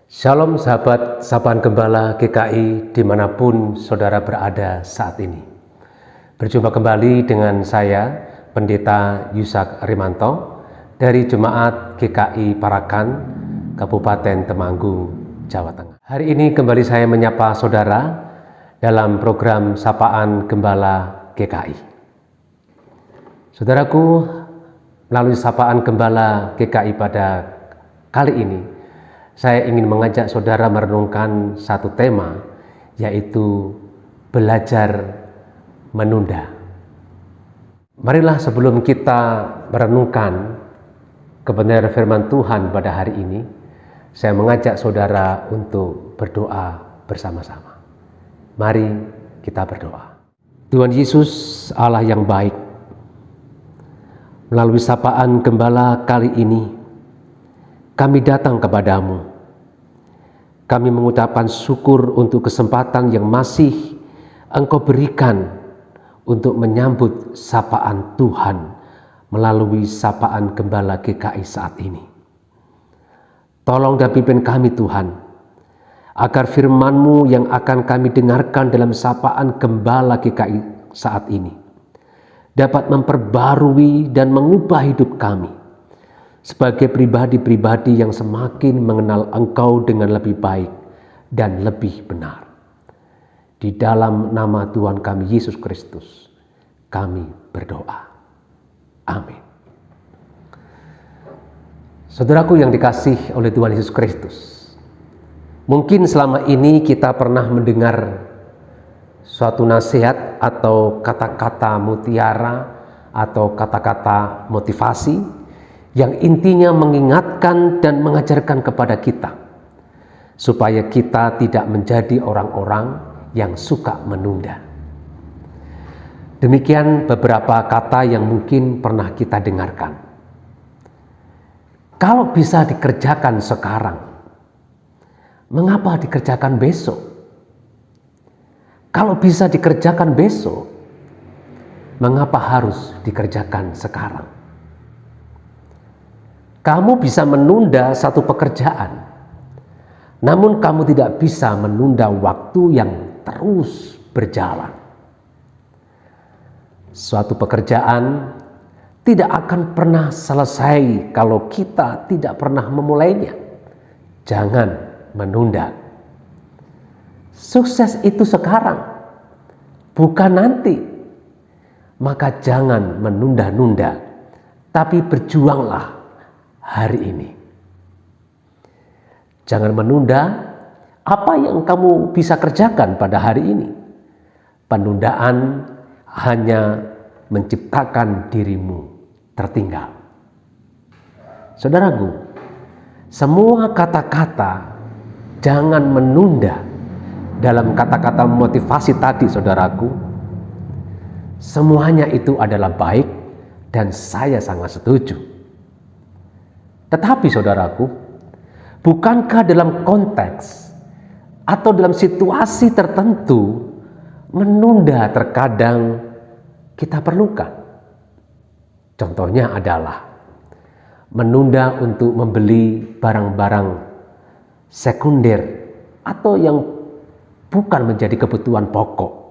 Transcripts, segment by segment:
Shalom sahabat Sapaan Gembala GKI dimanapun saudara berada saat ini. Berjumpa kembali dengan saya, Pendeta Yusak Rimanto dari Jemaat GKI Parakan, Kabupaten Temanggung, Jawa Tengah. Hari ini kembali saya menyapa saudara dalam program Sapaan Gembala GKI. Saudaraku, melalui Sapaan Gembala GKI pada kali ini, saya ingin mengajak saudara merenungkan satu tema, yaitu belajar menunda. Marilah sebelum kita merenungkan kebenaran firman Tuhan pada hari ini, saya mengajak saudara untuk berdoa bersama-sama. Mari kita berdoa. Tuhan Yesus, Allah yang baik, melalui Sapaan Gembala kali ini, kami datang kepadamu. Kami mengucapkan syukur untuk kesempatan yang masih Engkau berikan untuk menyambut sapaan Tuhan melalui Sapaan Gembala GKI saat ini. Tolong dan pimpin kami Tuhan, agar firman-Mu yang akan kami dengarkan dalam Sapaan Gembala GKI saat ini dapat memperbarui dan mengubah hidup kami sebagai pribadi-pribadi yang semakin mengenal Engkau dengan lebih baik dan lebih benar. Di dalam nama Tuhan kami Yesus Kristus, kami berdoa. Amin. Saudaraku yang dikasih oleh Tuhan Yesus Kristus, mungkin selama ini kita pernah mendengar suatu nasihat atau kata-kata mutiara atau kata-kata motivasi yang intinya mengingatkan dan mengajarkan kepada kita supaya kita tidak menjadi orang-orang yang suka menunda. Demikian beberapa kata yang mungkin pernah kita dengarkan. Kalau bisa dikerjakan sekarang, mengapa dikerjakan besok? Kalau bisa dikerjakan besok, mengapa harus dikerjakan sekarang? Kamu bisa menunda satu pekerjaan, namun kamu tidak bisa menunda waktu yang terus berjalan. Suatu pekerjaan tidak akan pernah selesai kalau kita tidak pernah memulainya. Jangan menunda. Sukses itu sekarang, bukan nanti. Maka jangan menunda-nunda, tapi berjuanglah hari ini. Jangan menunda apa yang kamu bisa kerjakan pada hari ini. Penundaan hanya menciptakan dirimu tertinggal. Saudaraku, semua kata-kata jangan menunda dalam kata-kata motivasi tadi, saudaraku, semuanya itu adalah baik dan saya sangat setuju. Tetapi saudaraku, bukankah dalam konteks atau dalam situasi tertentu menunda terkadang kita perlukan? Contohnya adalah menunda untuk membeli barang-barang sekunder atau yang bukan menjadi kebutuhan pokok.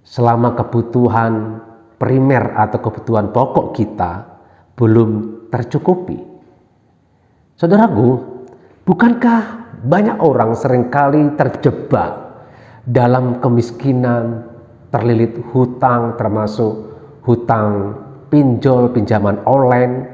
Selama kebutuhan primer atau kebutuhan pokok kita belum tercukupi. Saudaraku, bukankah banyak orang seringkali terjebak dalam kemiskinan, terlilit hutang, termasuk hutang pinjol, pinjaman online?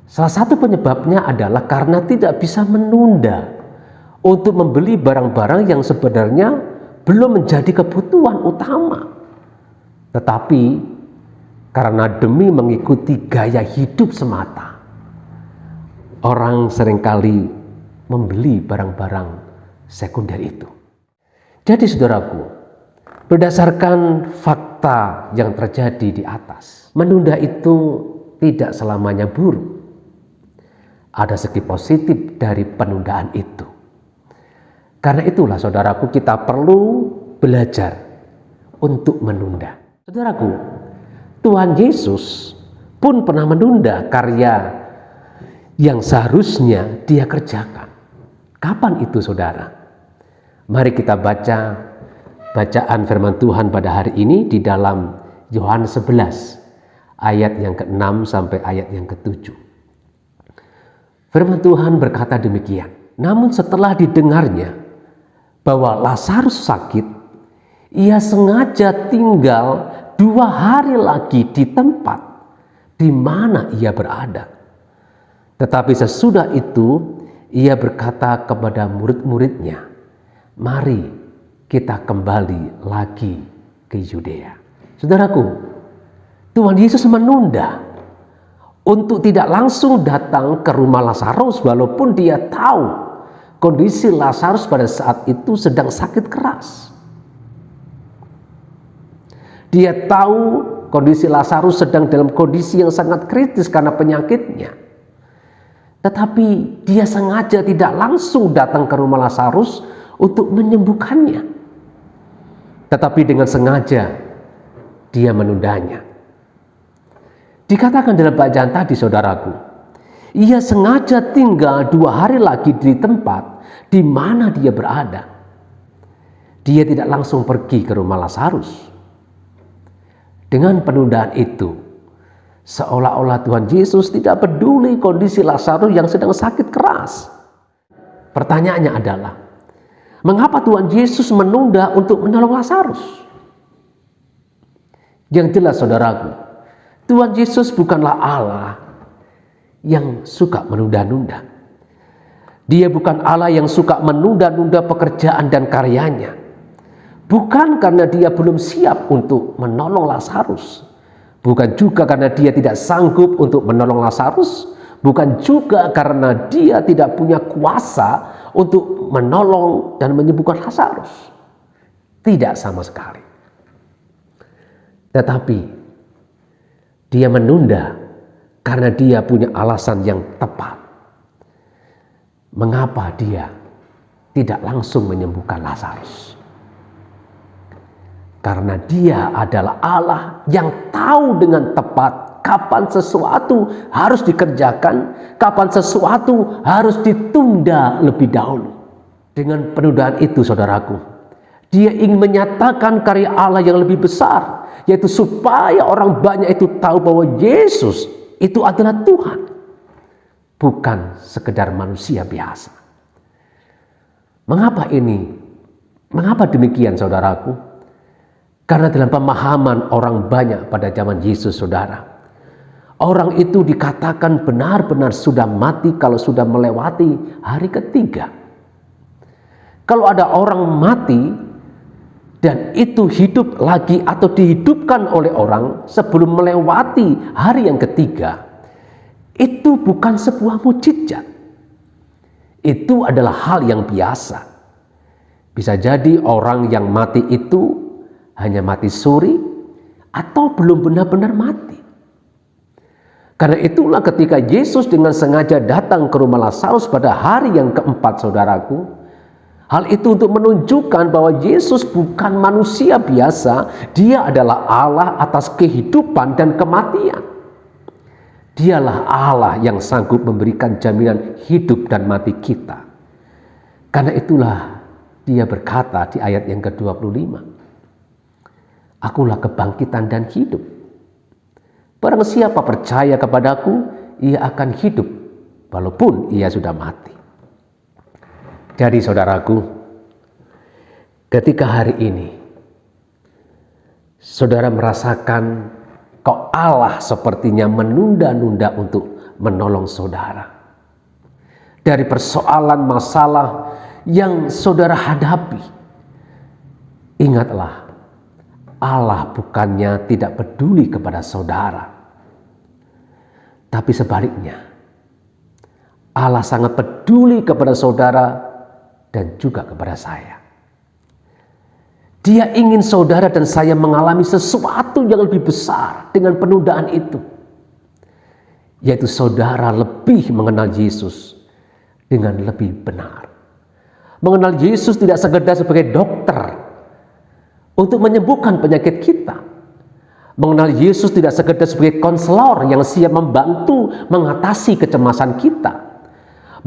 Salah satu penyebabnya adalah karena tidak bisa menunda untuk membeli barang-barang yang sebenarnya belum menjadi kebutuhan utama, tetapi karena demi mengikuti gaya hidup semata, orang seringkali membeli barang-barang sekunder itu. Jadi saudaraku, berdasarkan fakta yang terjadi di atas, menunda itu tidak selamanya buruk. Ada segi positif dari penundaan itu. Karena itulah saudaraku, kita perlu belajar untuk menunda. Saudaraku, Tuhan Yesus pun pernah menunda karya yang seharusnya dia kerjakan. Kapan itu, saudara? Mari kita baca bacaan firman Tuhan pada hari ini di dalam Yohanes 11 ayat yang ke-6 sampai ayat yang ke-7. Firman Tuhan berkata demikian, namun setelah didengarnya bahwa Lazarus sakit, ia sengaja tinggal 2 hari lagi di tempat di mana ia berada. Tetapi sesudah itu ia berkata kepada murid-muridnya, mari kita kembali lagi ke Yudea. Saudaraku, Tuhan Yesus menunda untuk tidak langsung datang ke rumah Lazarus walaupun dia tahu kondisi Lazarus pada saat itu sedang sakit keras. Dia tahu kondisi Lazarus sedang dalam kondisi yang sangat kritis karena penyakitnya. Tetapi dia sengaja tidak langsung datang ke rumah Lazarus untuk menyembuhkannya. Tetapi dengan sengaja dia menundanya. Dikatakan dalam bacaan tadi, saudaraku, ia sengaja tinggal 2 hari lagi di tempat di mana dia berada. Dia tidak langsung pergi ke rumah Lazarus. Dengan penundaan itu, seolah-olah Tuhan Yesus tidak peduli kondisi Lazarus yang sedang sakit keras. Pertanyaannya adalah, mengapa Tuhan Yesus menunda untuk menolong Lazarus? Yang jelas, saudaraku, Tuhan Yesus bukanlah Allah yang suka menunda-nunda. Dia bukan Allah yang suka menunda-nunda pekerjaan dan karyanya. Bukan karena dia belum siap untuk menolong Lazarus. Bukan juga karena dia tidak sanggup untuk menolong Lazarus. Bukan juga karena dia tidak punya kuasa untuk menolong dan menyembuhkan Lazarus. Tidak sama sekali. Tetapi dia menunda karena dia punya alasan yang tepat. Mengapa dia tidak langsung menyembuhkan Lazarus? Karena dia adalah Allah yang tahu dengan tepat kapan sesuatu harus dikerjakan, kapan sesuatu harus ditunda lebih dahulu. Dengan penundaan itu, saudaraku, dia ingin menyatakan karya Allah yang lebih besar, yaitu supaya orang banyak itu tahu bahwa Yesus itu adalah Tuhan, bukan sekedar manusia biasa. Mengapa ini? Mengapa demikian, saudaraku? Karena dalam pemahaman orang banyak pada zaman Yesus, saudara, orang itu dikatakan benar-benar sudah mati kalau sudah melewati hari ketiga. Kalau ada orang mati dan itu hidup lagi atau dihidupkan oleh orang sebelum melewati hari yang ketiga, itu bukan sebuah mukjizat. Itu adalah hal yang biasa. Bisa jadi orang yang mati itu hanya mati suri atau belum benar-benar mati. Karena itulah ketika Yesus dengan sengaja datang ke rumah Lazarus pada hari yang keempat, saudaraku, hal itu untuk menunjukkan bahwa Yesus bukan manusia biasa. Dia adalah Allah atas kehidupan dan kematian. Dialah Allah yang sanggup memberikan jaminan hidup dan mati kita. Karena itulah dia berkata di ayat yang ke-25, Akulah kebangkitan dan hidup. Barang siapa percaya kepadaku, ia akan hidup walaupun ia sudah mati. Jadi saudaraku, ketika hari ini saudara merasakan kok Allah sepertinya menunda-nunda untuk menolong saudara dari persoalan masalah yang saudara hadapi, ingatlah, Allah bukannya tidak peduli kepada saudara, tapi sebaliknya, Allah sangat peduli kepada saudara dan juga kepada saya. Dia ingin saudara dan saya mengalami sesuatu yang lebih besar dengan penundaan itu, yaitu saudara lebih mengenal Yesus dengan lebih benar. Mengenal Yesus tidak sekedar sebagai dokter untuk menyembuhkan penyakit kita. Mengenal Yesus tidak sekedar sebagai konselor yang siap membantu mengatasi kecemasan kita.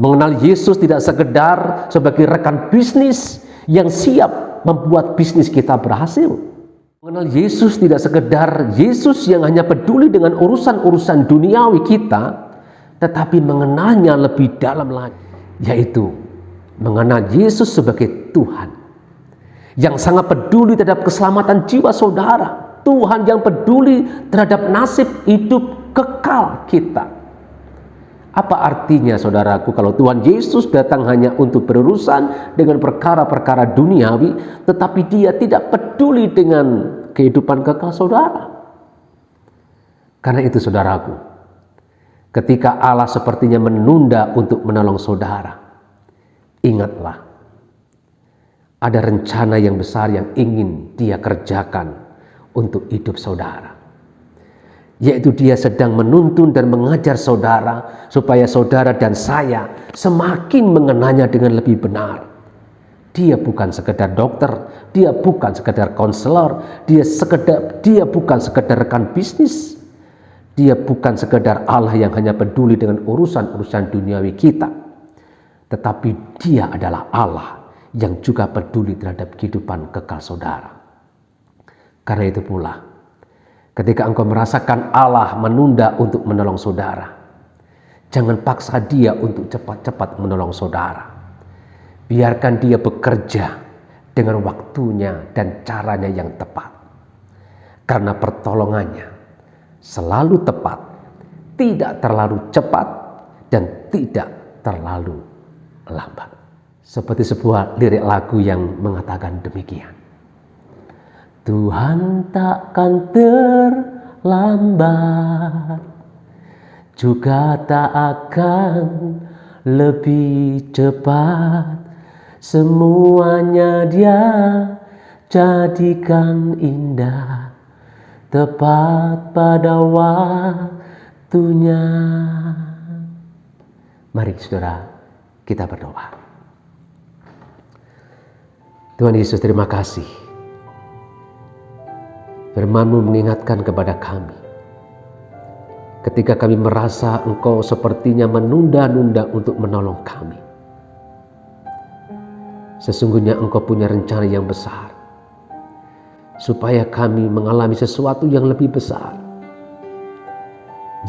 Mengenal Yesus tidak sekedar sebagai rekan bisnis yang siap membuat bisnis kita berhasil. Mengenal Yesus tidak sekedar Yesus yang hanya peduli dengan urusan-urusan duniawi kita, tetapi mengenalnya lebih dalam lagi, yaitu mengenal Yesus sebagai Tuhan yang sangat peduli terhadap keselamatan jiwa saudara. Tuhan yang peduli terhadap nasib hidup kekal kita. Apa artinya saudaraku kalau Tuhan Yesus datang hanya untuk berurusan dengan perkara-perkara duniawi, tetapi dia tidak peduli dengan kehidupan kekal saudara? Karena itu saudaraku, ketika Allah sepertinya menunda untuk menolong saudara, ingatlah, ada rencana yang besar yang ingin dia kerjakan untuk hidup saudara, yaitu dia sedang menuntun dan mengajar saudara supaya saudara dan saya semakin mengenalnya dengan lebih benar. Dia bukan sekedar dokter, dia bukan sekedar konselor, dia bukan sekedar rekan bisnis, dia bukan sekedar Allah yang hanya peduli dengan urusan-urusan duniawi kita, tetapi dia adalah Allah yang juga peduli terhadap kehidupan kekal saudara. Karena itu pula, ketika engkau merasakan Allah menunda untuk menolong saudara, jangan paksa dia untuk cepat-cepat menolong saudara. Biarkan dia bekerja dengan waktunya dan caranya yang tepat. Karena pertolongannya selalu tepat, tidak terlalu cepat dan tidak terlalu lambat. Seperti sebuah lirik lagu yang mengatakan demikian. Tuhan takkan terlambat, juga tak akan lebih cepat. Semuanya dia jadikan indah, tepat pada waktunya. Mari saudara, kita berdoa. Tuhan Yesus, terima kasih. Firman-Mu mengingatkan kepada kami, ketika kami merasa Engkau sepertinya menunda-nunda untuk menolong kami. Sesungguhnya Engkau punya rencana yang besar, supaya kami mengalami sesuatu yang lebih besar,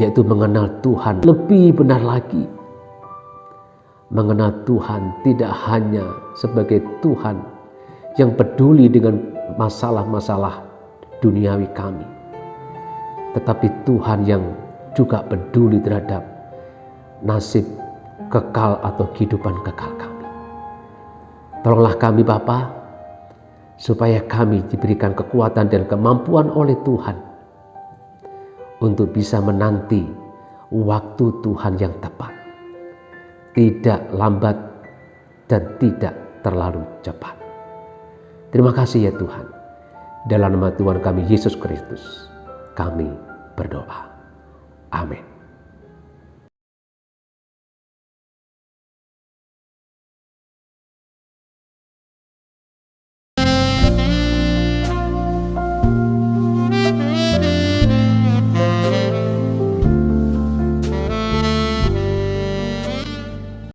yaitu mengenal Tuhan lebih benar lagi. Mengenal Tuhan tidak hanya sebagai Tuhan yang peduli dengan masalah-masalah duniawi kami, tetapi Tuhan yang juga peduli terhadap nasib kekal atau kehidupan kekal kami. Tolonglah kami Bapa, supaya kami diberikan kekuatan dan kemampuan oleh Tuhan untuk bisa menanti waktu Tuhan yang tepat, tidak lambat dan tidak terlalu cepat. Terima kasih ya Tuhan. Dalam nama Tuhan kami Yesus Kristus, kami berdoa. Amin.